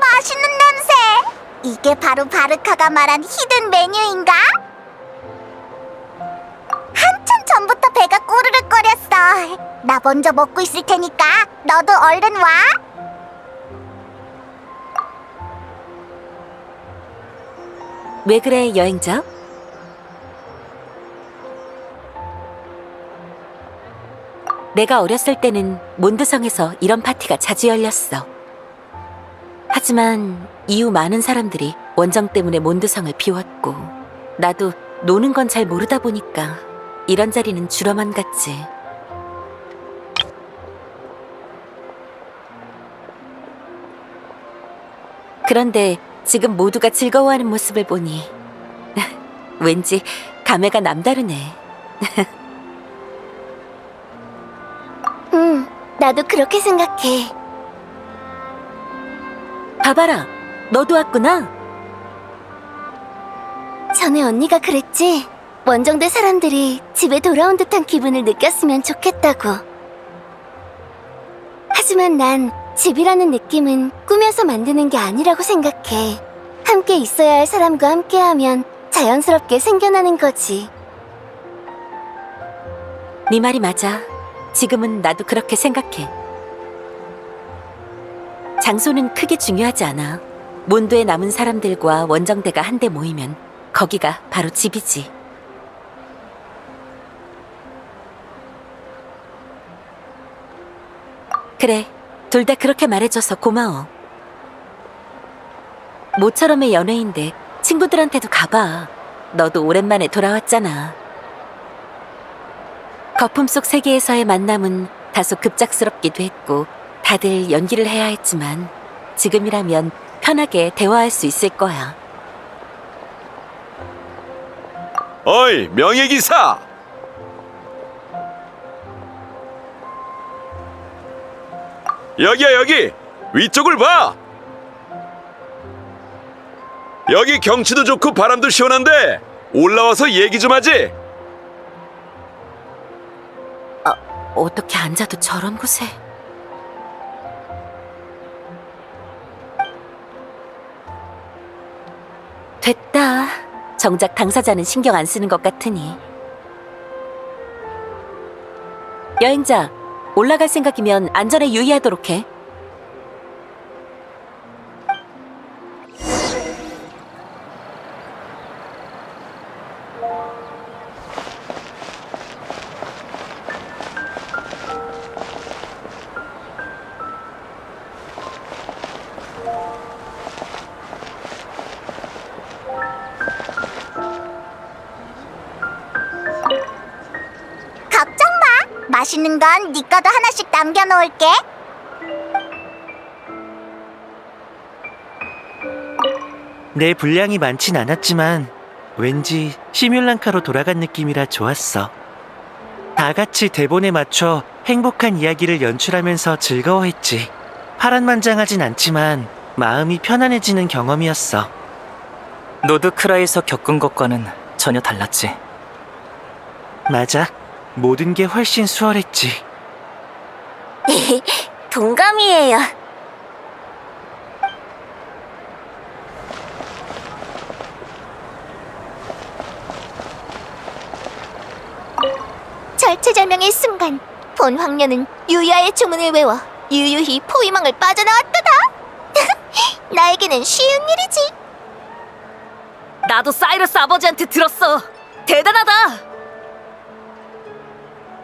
맛있는 냄새! 이게 바로 바르카가 말한 히든 메뉴인가? 한참 전부터 배가 꼬르륵거렸어. 나 먼저 먹고 있을 테니까 너도 얼른 와. 왜 그래, 여행자? 내가 어렸을 때는 몬드성에서 이런 파티가 자주 열렸어. 하지만 이후 많은 사람들이 원정 때문에 몬드성을 비웠고, 나도 노는 건 잘 모르다 보니까 이런 자리는 줄어만 갔지. 그런데 지금 모두가 즐거워하는 모습을 보니 왠지 감회가 남다르네. 나도 그렇게 생각해. 봐봐라, 너도 왔구나. 전에 언니가 그랬지? 원정대 사람들이 집에 돌아온 듯한 기분을 느꼈으면 좋겠다고. 하지만 난 집이라는 느낌은 꾸며서 만드는 게 아니라고 생각해. 함께 있어야 할 사람과 함께하면 자연스럽게 생겨나는 거지. 네 말이 맞아. 지금은 나도 그렇게 생각해. 장소는 크게 중요하지 않아. 몬도에 남은 사람들과 원정대가 한데 모이면 거기가 바로 집이지. 그래, 둘 다 그렇게 말해줘서 고마워. 모처럼의 연애인데 친구들한테도 가봐. 너도 오랜만에 돌아왔잖아. 거품 속 세계에서의 만남은 다소 급작스럽기도 했고 다들 연기를 해야 했지만 지금이라면 편하게 대화할 수 있을 거야. 어이, 명예기사! 여기야, 여기! 위쪽을 봐! 여기 경치도 좋고 바람도 시원한데 올라와서 얘기 좀 하지? 어떻게 앉아도 저런 곳에... 됐다. 정작 당사자는 신경 안 쓰는 것 같으니. 여행자, 올라갈 생각이면 안전에 유의하도록 해. 걱정 마. 맛있는 건 네 거도 하나씩 남겨놓을게. 내 분량이 많진 않았지만 왠지 시뮬랑카로 돌아간 느낌이라 좋았어. 다 같이 대본에 맞춰 행복한 이야기를 연출하면서 즐거워했지. 파란만장하진 않지만 마음이 편안해지는 경험이었어. 노드크라에서 겪은 것과는 전혀 달랐지. 맞아. 모든 게 훨씬 수월했지. 동감이에요. 절체절명의 순간 본 황녀는 유야의 주문을 외워 유유히 포위망을 빠져나왔다다. 나에게는 쉬운 일이지. 나도 사이러스 아버지한테 들었어. 대단하다.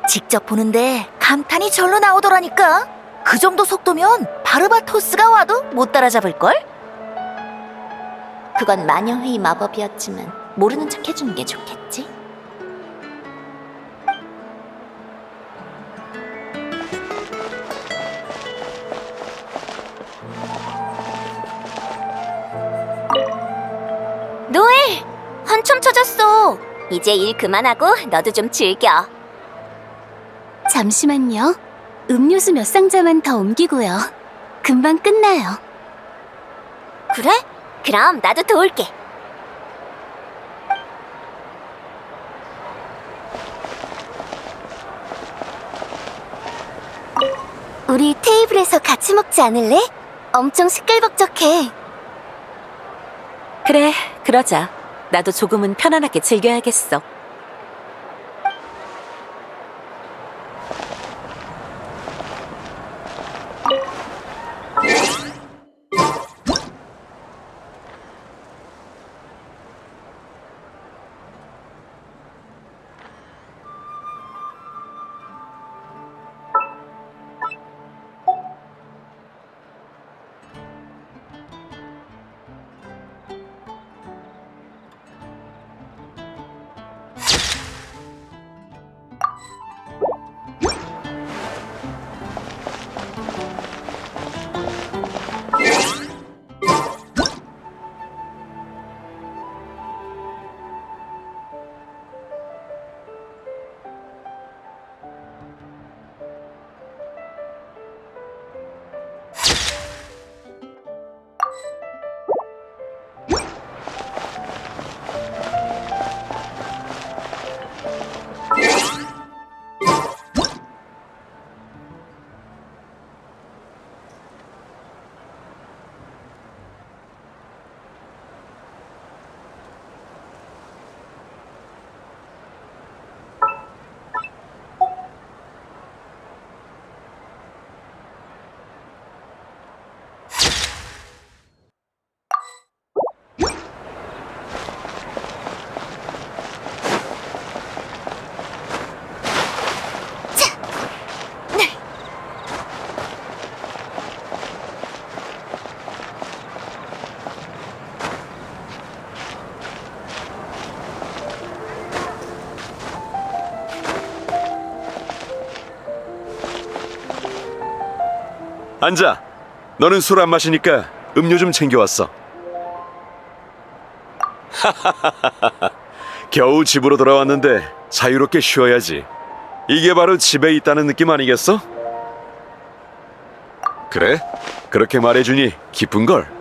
직접 보는데 감탄이 절로 나오더라니까. 그 정도 속도면 바르바토스가 와도 못 따라잡을걸? 그건 마녀회의 마법이었지만 모르는 척 해주는 게 좋겠지? 노엘, 한참 찾았어. 이제 일 그만하고 너도 좀 즐겨. 잠시만요. 음료수 몇 상자만 더 옮기고요. 금방 끝나요. 그래? 그럼 나도 도울게. 우리 테이블에서 같이 먹지 않을래? 엄청 시끌벅적해. 그래, 그러자. 나도 조금은 편안하게 즐겨야겠어. 앉아. 너는 술 안 마시니까 음료 좀 챙겨왔어. 겨우 집으로 돌아왔는데 자유롭게 쉬어야지. 이게 바로 집에 있다는 느낌 아니겠어? 그래? 그렇게 말해주니 기쁜걸.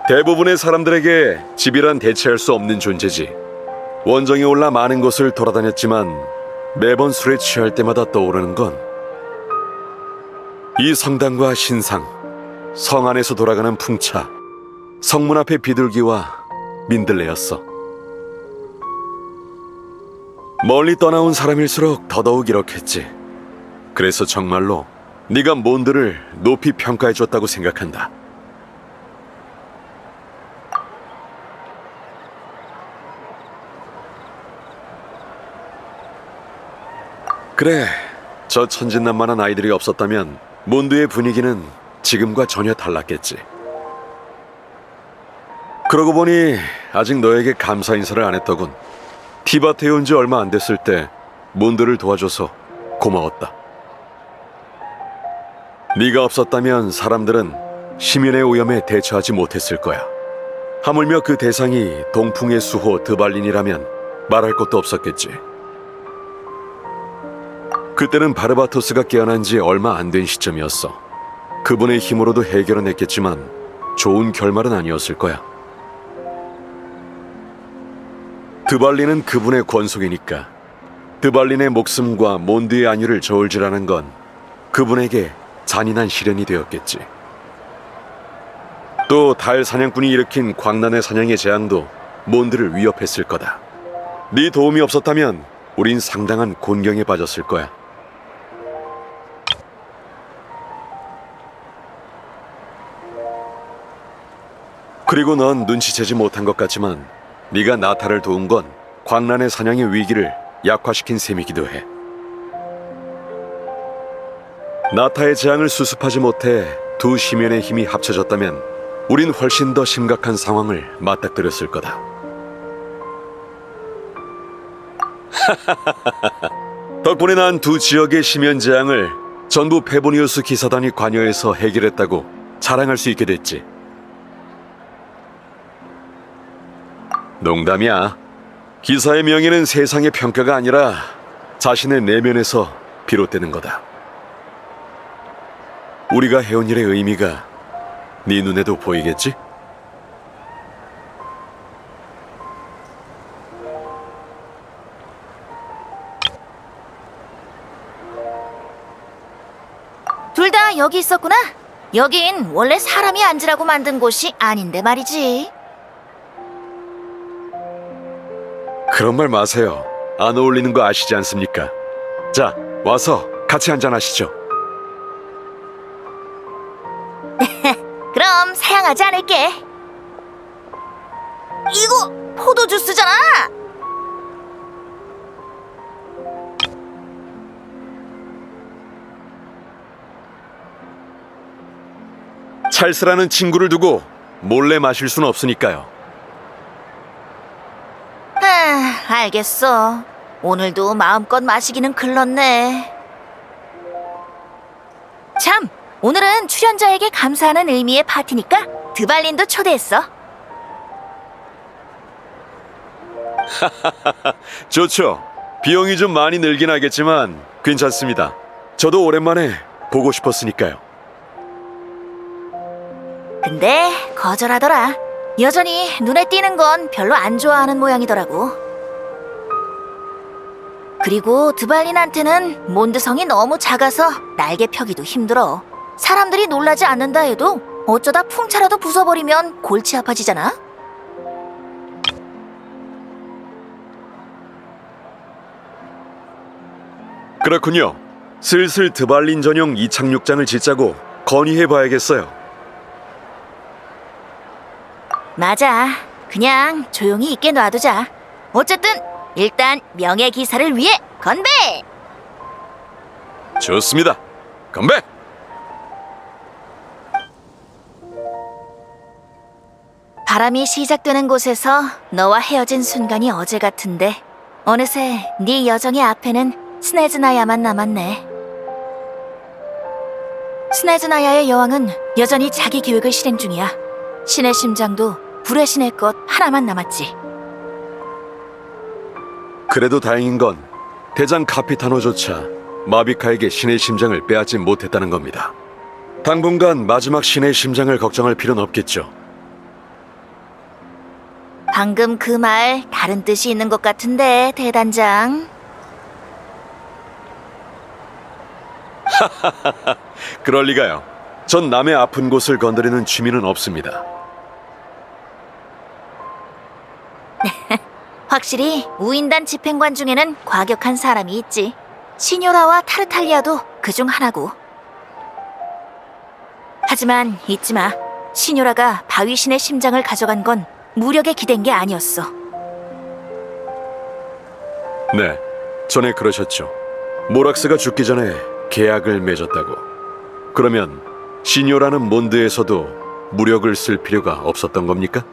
대부분의 사람들에게 집이란 대체할 수 없는 존재지. 원정에 올라 많은 곳을 돌아다녔지만 매번 술에 취할 때마다 떠오르는 건 이 성당과 신상, 성 안에서 돌아가는 풍차, 성문 앞의 비둘기와 민들레였어. 멀리 떠나온 사람일수록 더더욱 이렇겠지. 그래서 정말로 네가 몬드를 높이 평가해줬다고 생각한다. 그래, 저 천진난만한 아이들이 없었다면 몬드의 분위기는 지금과 전혀 달랐겠지. 그러고 보니 아직 너에게 감사 인사를 안 했더군. 티바트에 온 지 얼마 안 됐을 때 몬드를 도와줘서 고마웠다. 네가 없었다면 사람들은 시민의 오염에 대처하지 못했을 거야. 하물며 그 대상이 동풍의 수호 드발린이라면 말할 것도 없었겠지. 그때는 바르바토스가 깨어난 지 얼마 안 된 시점이었어. 그분의 힘으로도 해결은 했겠지만 좋은 결말은 아니었을 거야. 드발린은 그분의 권속이니까 드발린의 목숨과 몬드의 안위를 저울질하는 건 그분에게 잔인한 시련이 되었겠지. 또 달 사냥꾼이 일으킨 광란의 사냥의 재앙도 몬드를 위협했을 거다. 네 도움이 없었다면 우린 상당한 곤경에 빠졌을 거야. 그리고 넌 눈치채지 못한 것 같지만 네가 나타를 도운 건 광란의 사냥의 위기를 약화시킨 셈이기도 해. 나타의 재앙을 수습하지 못해 두 시면의 힘이 합쳐졌다면 우린 훨씬 더 심각한 상황을 맞닥뜨렸을 거다. 덕분에 난 두 지역의 시면 재앙을 전부 페보니우스 기사단이 관여해서 해결했다고 자랑할 수 있게 됐지. 농담이야. 기사의 명예는 세상의 평가가 아니라 자신의 내면에서 비롯되는 거다. 우리가 해온 일의 의미가 네 눈에도 보이겠지? 둘 다 여기 있었구나. 여긴 원래 사람이 앉으라고 만든 곳이 아닌데 말이지. 그런 말 마세요. 안 어울리는 거 아시지 않습니까? 자, 와서 같이 한잔하시죠. 그럼 사양하지 않을게. 이거 포도 주스잖아. 찰스라는 친구를 두고 몰래 마실 수는 없으니까요. 알겠어. 오늘도 마음껏 마시기는 글렀네. 참, 오늘은 출연자에게 감사하는 의미의 파티니까 드발린도 초대했어. 좋죠. 비용이 좀 많이 늘긴 하겠지만 괜찮습니다. 저도 오랜만에 보고 싶었으니까요. 근데 거절하더라. 여전히 눈에 띄는 건 별로 안 좋아하는 모양이더라고. 그리고 드발린한테는 몬드성이 너무 작아서 날개 펴기도 힘들어. 사람들이 놀라지 않는다 해도 어쩌다 풍차라도 부숴버리면 골치 아파지잖아. 그렇군요. 슬슬 드발린 전용 이착륙장을 짓자고 건의해봐야겠어요. 맞아. 그냥 조용히 있게 놔두자. 어쨌든 일단 명예기사를 위해 건배! 좋습니다. 건배! 바람이 시작되는 곳에서 너와 헤어진 순간이 어제 같은데 어느새 네 여정의 앞에는 스네즈나야만 남았네. 스네즈나야의 여왕은 여전히 자기 계획을 실행 중이야. 신의 심장도 불의 신의 것 하나만 남았지. 그래도 다행인 건 대장 카피타노조차 마비카에게 신의 심장을 빼앗지 못했다는 겁니다. 당분간 마지막 신의 심장을 걱정할 필요는 없겠죠. 방금 그 말 다른 뜻이 있는 것 같은데, 대단장. 그럴 리가요. 전 남의 아픈 곳을 건드리는 취미는 없습니다. 확실히 우인단 집행관 중에는 과격한 사람이 있지. 시뇨라와 타르탈리아도 그중 하나고. 하지만 잊지 마. 시뇨라가 바위신의 심장을 가져간 건 무력에 기댄 게 아니었어. 네, 전에 그러셨죠. 모락스가 죽기 전에 계약을 맺었다고. 그러면 시뇨라는 몬드에서도 무력을 쓸 필요가 없었던 겁니까?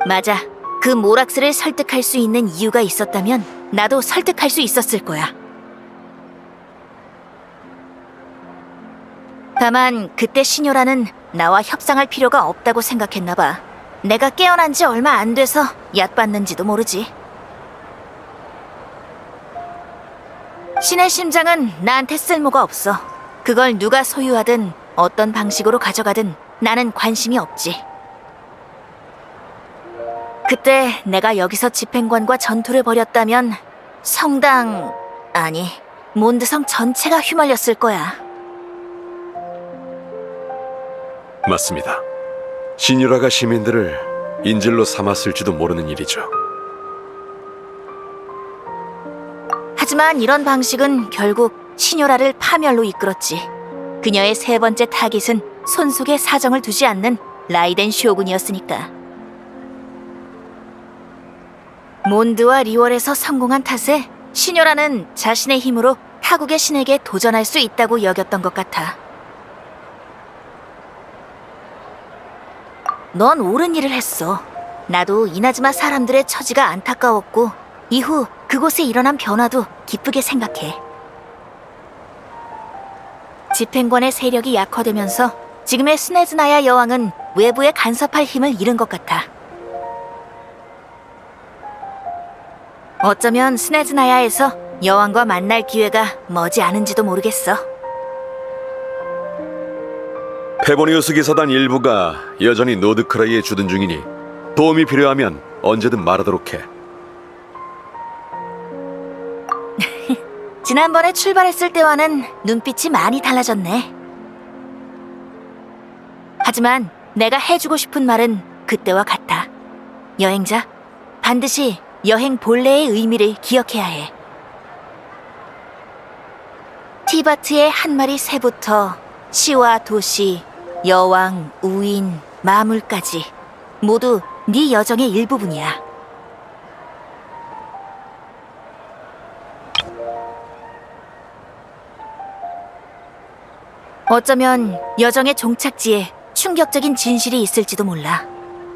맞아. 그 모락스를 설득할 수 있는 이유가 있었다면 나도 설득할 수 있었을 거야. 다만 그때 시뇨라는 나와 협상할 필요가 없다고 생각했나 봐. 내가 깨어난 지 얼마 안 돼서 얕봤는지도 모르지. 신의 심장은 나한테 쓸모가 없어. 그걸 누가 소유하든 어떤 방식으로 가져가든 나는 관심이 없지. 그때 내가 여기서 집행관과 전투를 벌였다면 성당, 아니, 몬드성 전체가 휘말렸을 거야. 맞습니다. 시뉴라가 시민들을 인질로 삼았을지도 모르는 일이죠. 하지만 이런 방식은 결국 시뇨라를 파멸로 이끌었지. 그녀의 세 번째 타깃은 손속에 사정을 두지 않는 라이덴 쇼군이었으니까. 몬드와 리월에서 성공한 탓에 시뇨라는 자신의 힘으로 타국의 신에게 도전할 수 있다고 여겼던 것 같아. 넌 옳은 일을 했어. 나도 이나즈마 사람들의 처지가 안타까웠고 이후 그곳에 일어난 변화도 기쁘게 생각해. 집행관의 세력이 약화되면서 지금의 스네즈나야 여왕은 외부에 간섭할 힘을 잃은 것 같아. 어쩌면 스네즈나야에서 여왕과 만날 기회가 머지 않은지도 모르겠어. 페보니우스 기사단 일부가 여전히 노드크라이에 주둔 중이니 도움이 필요하면 언제든 말하도록 해. 지난번에 출발했을 때와는 눈빛이 많이 달라졌네. 하지만 내가 해주고 싶은 말은 그때와 같아. 여행자, 반드시 여행 본래의 의미를 기억해야 해. 티바트의 한 마리 새부터 시와 도시, 여왕, 우인, 마물까지 모두 네 여정의 일부분이야. 어쩌면 여정의 종착지에 충격적인 진실이 있을지도 몰라.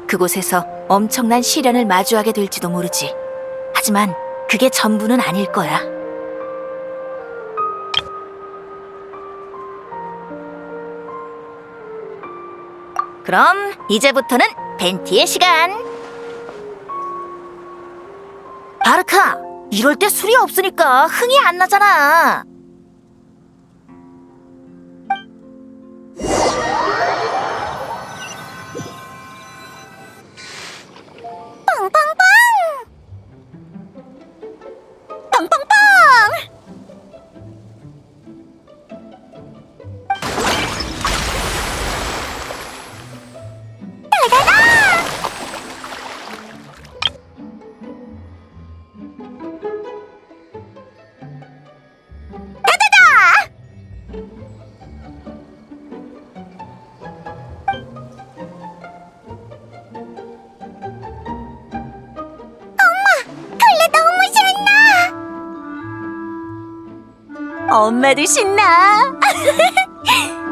그곳에서 엄청난 시련을 마주하게 될지도 모르지. 하지만 그게 전부는 아닐 거야. 그럼 이제부터는 벤티의 시간. 바르카, 이럴 때 술이 없으니까 흥이 안 나잖아. 빵빵빵! 빵빵빵! 엄마도 신나.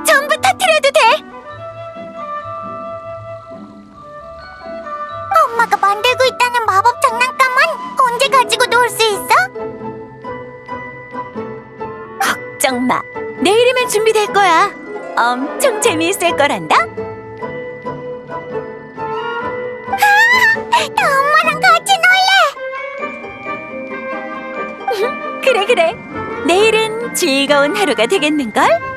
전부 터뜨려도 돼. 엄마가 만들고 있다는 마법 장난감은 언제 가지고 놀 수 있어? 걱정 마. 내일은 준비될 거야. 엄청 재미있을 거란다. 나 엄마랑 같이 놀래. 그래. 내일은 즐거운 하루가 되겠는걸?